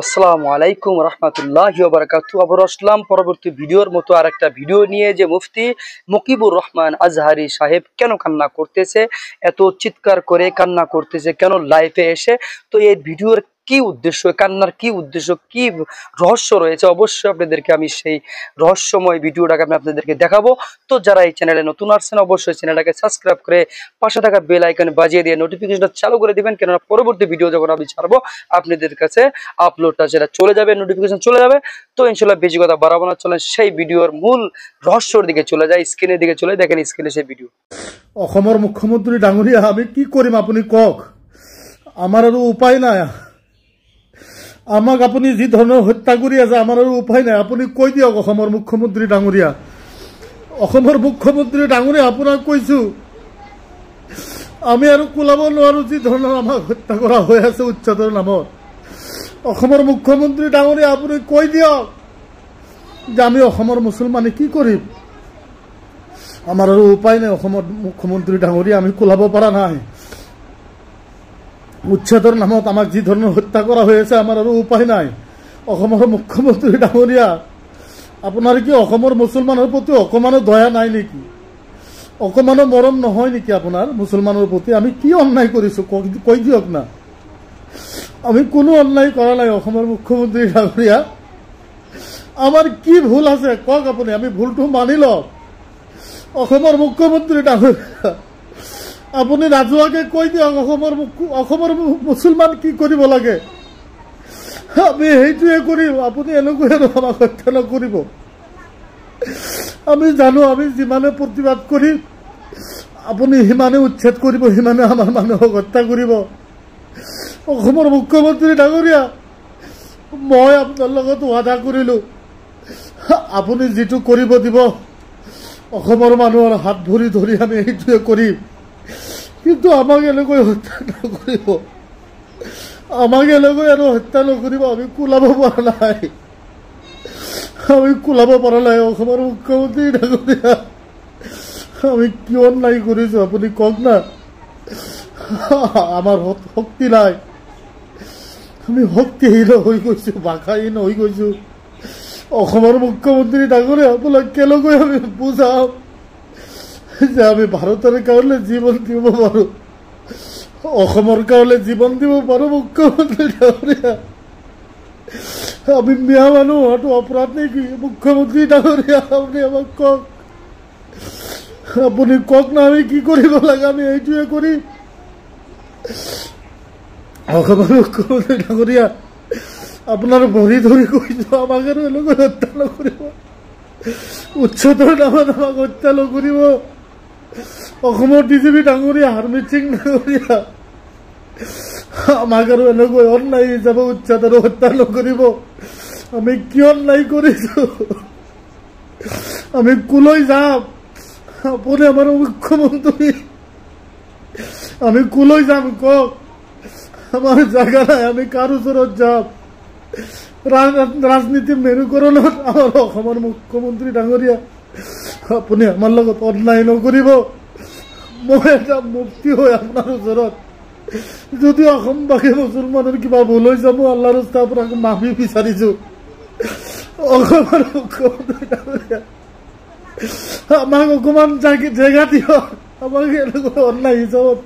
আসসালামু আলাইকুম রহমতুল্লাহি ওয়া বারাকাতুহু। আবার আসলাম পরবর্তী ভিডিওর মতো আরেকটা ভিডিও নিয়ে, যে মুফতি মুকিবুর রহমান আজহারি সাহেব কেন কান্না করতেছে, এত চিৎকার করে কান্না করতেছে কেন লাইফে এসে। তো এই ভিডিওর কি উদ্দেশ্য, কান্নার কি উদ্দেশ্য, কি রহস্য রয়েছে, অবশ্যই আপনাদেরকে আমি সেই রহস্যময় ভিডিওটাকে আমি আপনাদেরকে দেখাবো। তো যারা এই চ্যানেলে নতুন আসছেন অবশ্যই চ্যানেলটাকে সাবস্ক্রাইব করে পাশে থাকা বেল আইকন বাজিয়ে দিয়ে নোটিফিকেশনটা চালু করে দিবেন, কেননা পরবর্তী ভিডিও যখন আমি ছাড়বো আপনাদের কাছে আপলোডটা যেটা চলে যাবে, নোটিফিকেশন চলে যাবে। তো ইনশাল্লাহ বেশি কথা বাড়াবো না, চলেন সেই ভিডিওর মূল রহস্যর দিকে চলে যায়, স্ক্রিনের দিকে চলে দেখেন স্ক্রিনে সেই ভিডিও। অসমৰ মুখ্যমন্ত্ৰী ডাঙৰীয়া, আমি কি কৰিম আপুনি কওক? আমাৰ আৰু উপায় নাই। আমাক আপুনি যি ধৰণৰ হত্যা কৰি আছে আমাৰ আৰু উপায় নাই। আপুনি কৈ দিয়ক অসমৰ মুখ্যমন্ত্ৰী ডাঙৰীয়া। অসমৰ মুখ্যমন্ত্ৰী ডাঙৰীয়া, আপোনাক কৈছোঁ আমি আৰু কোলাব নোৱাৰোঁ যি ধৰণৰ আমাক হত্যা কৰা হৈ আছে উচ্ছেদৰ নামত। অসমৰ মুখ্যমন্ত্ৰী ডাঙৰীয়া, আপুনি কৈ দিয়ক যে আমি অসমৰ মুছলমানে কি কৰিম। আমাৰ আৰু উপায় নাই। অসমৰ মুখ্যমন্ত্ৰী ডাঙৰীয়া, আমি কোলাব পৰা নাই। উচ্ছেদৰ নামত আমাক যি ধৰণৰ হত্যা কৰা হৈ আছে আমাৰ আৰু উপায় নাই। অসমৰ মুখ্যমন্ত্ৰী ডাঙৰীয়া, আপোনাৰ কি অসমৰ মুছলমানৰ প্ৰতি অকণমানো দয়া নাই নেকি? অকণমানো মৰম নহয় নেকি আপোনাৰ মুছলমানৰ প্ৰতি? আমি কি অন্যায় কৰিছোঁ কৈ দিয়ক না। আমি কোনো অন্যায় কৰা নাই। অসমৰ মুখ্যমন্ত্ৰী ডাঙৰীয়া, আমাৰ কি ভুল আছে কওক আপুনি, আমি ভুলটো মানি লওক। অসমৰ মুখ্যমন্ত্ৰী ডাঙৰীয়া, আপুনি ৰাজহুৱাকে কৈ দিয়ক অসমৰ মুছলমান কি কৰিব লাগে। আমি সেইটোৱে কৰিম, আপুনি এনেকৈ আৰু আমাক হত্যা নকৰিব। আমি জানো আমি যিমানে প্ৰতিবাদ কৰিম আপুনি সিমানে উচ্ছেদ কৰিব, সিমানে আমাৰ মানুহক হত্যা কৰিব। অসমৰ মুখ্যমন্ত্ৰী ডাঙৰীয়া, মই আপোনাৰ লগত ৱাদা কৰিলোঁ আপুনি যিটো কৰিব দিব, অসমৰ মানুহৰ হাত ভৰি ধৰি আমি সেইটোৱে কৰিম। কিন্তু আমাক এনেকৈ হত্যা নকৰিব, আমাক এনেকৈ আৰু হত্যা নকৰিব। আমি কোলাব পৰা নাই, আমি কোলাব পৰা নাই। অসমৰ মুখ্যমন্ত্ৰী ডাঙৰীয়া, আমি কিয় অন্যায় কৰিছোঁ আপুনি কওক না। আমাৰ শক্তি নাই, আমি শক্তিহীন হৈ গৈছোঁ, ভাষাহীন হৈ গৈছোঁ। অসমৰ মুখ্যমন্ত্ৰী ডাঙৰীয়া, আপোনাক কেনেকৈ আমি বুজাম যে আমি ভাৰতৰ কাৰণে জীৱন দিব পাৰোঁ, অসমৰ কাৰণে জীৱন দিব পাৰোঁ। মুখ্যমন্ত্ৰী ডাঙৰীয়া, আমি মিয়া মানুহ হোৱাটো অপৰাধ নেকি? মুখ্যমন্ত্ৰী ডাঙৰীয়া, আপুনি আমাক কওক, আপুনি কওক না আমি কি কৰিব লাগে, আমি এইটোৱে কৰিম। অসমৰ মুখ্যমন্ত্ৰী ডাঙৰীয়া, আপোনাৰ ভৰি ধৰি কৈছোঁ আমাক আৰু এনেকৈ হত্যা নকৰিব, উচ্ছেদৰ নামত আমাক হত্যা নকৰিব। অসমৰ ডিজিপি ডাঙৰীয়া, হাৰমিত সিং ডাঙৰীয়া, আমাক আৰু এনেকৈ অন্যায় হিচাপে উচ্ছেদ আৰু হত্যা নকৰিব। আমি কি অন্যায় কৰিছোঁ? আমি কলৈ যাম? আপুনি আমাৰ মুখ্যমন্ত্ৰী, আমি কলৈ যাম কওক? আমাৰ জাগা নাই, আমি কাৰ ওচৰত যাম? ৰাজনীতিৰ মেৰুকৰণত আমাৰ অসমৰ মুখ্যমন্ত্ৰী ডাঙৰীয়া, আপুনি আমাৰ লগত অন্যায় নকৰিব। মই এটা মুফতি হৈ আপোনাৰ ওচৰত যদি অসমবাসী মুছলমানৰ কিবা ভুল হৈ যাব, আল্লাহৰ ৰাস্তা আপোনাক মাফি বিচাৰিছোঁ। অসমৰ মুখ্যমন্ত্ৰী ডাঙৰীয়া, আমাক অকণমান জেগা দিয়ক, আমাক এনেকুৱা অন্যায় হিচাপত